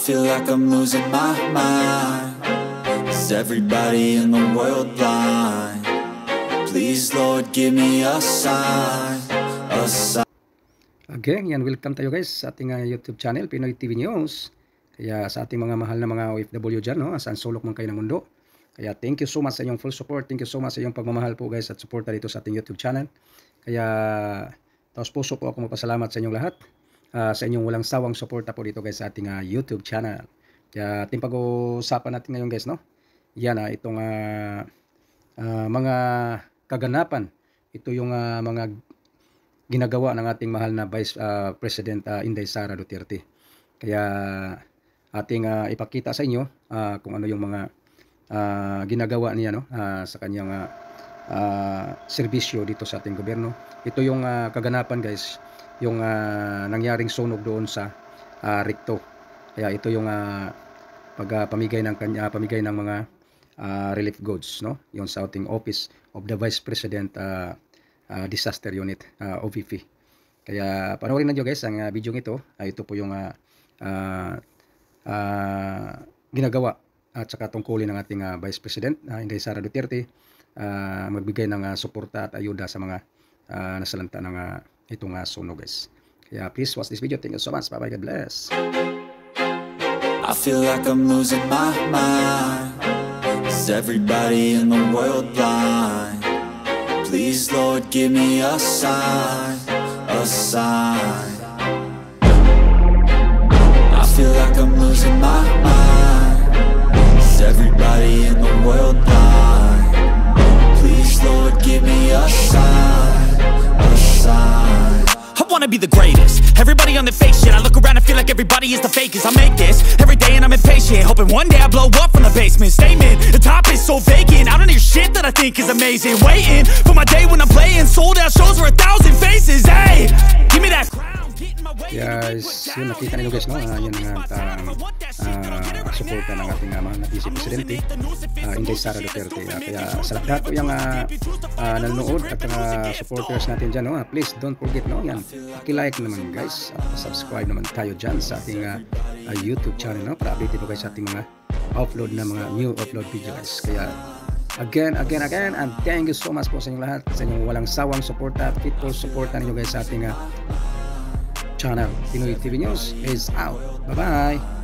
feel like I'm losing my mind. Is everybody in the world blind? Please Lord give me a sign, a sign. Again, yan, welcome tayo guys sa ating YouTube channel, Pinoy TV News. Kaya sa ating mga mahal na mga OFW dyan, no, saan sulok man kayo ng mundo. Kaya thank you so much sa inyong full support. Thank you so much sa inyong pagmamahal po guys at suporta dito sa ating YouTube channel. Kaya taos puso po ako magpasalamat sa inyong lahat. Sa inyong walang sawang suporta po dito guys sa ating YouTube channel. Kaya ating pag-uusapan natin ngayon guys, no. Yan itong mga kaganapan. Ito yung mga ginagawa ng ating mahal na Vice President Inday Sara Duterte. Kaya ating ipakita sa inyo kung ano yung mga ginagawa niya, no, sa kanyang serbisyo dito sa ating gobyerno. Ito yung kaganapan guys, yung nangyaring sunog doon sa Recto. Kaya ito yung pamigay ng mga relief goods, no, yung sa ating Office of the Vice President Disaster Unit, OVP. Kaya panoorin niyo guys ang video ito. Ito po yung ginagawa at saka tungkulin ng ating Vice President Inday Sara Duterte, magbigay ng suporta at ayuda sa mga nasalanta ng itong sunog guys. Kaya please watch this video. Thank you so much. Bye bye. God bless. I feel like I'm losing my mind. Is everybody in the world blind? Please Lord give me a sign, a sign. I feel like I'm losing my mind. Is everybody in the world blind? Please Lord give me a sign, a sign. I wanna be the greatest. Everybody on the fake shit. I look around and feel like everybody is the fakest. I make this every day and I'm impatient, hoping one day I blow up from the basement. Statement, the top is so vacant. I don't hear shit that I think is amazing. Waiting for my day when I'm playing sold out shows for 1,000 faces. Hey, give me that crown. Guys, yun nakita nyo guys, no, yun ang suporta ng ating mahal na Vice Presidente Inday Sara Duterte. Kaya sa lahat po yung nanonood at supporters natin dyan, no, please don't forget, no, yan, like naman guys, subscribe naman tayo dyan sa ating YouTube channel, no, para update po guys sa ating mga upload na mga new upload video guys. Kaya again and thank you so much po sa inyong lahat, sa inyong walang sawang suporta at keep supportan niyo guys sa ating channel. Pinoy TV News is out. Bye bye.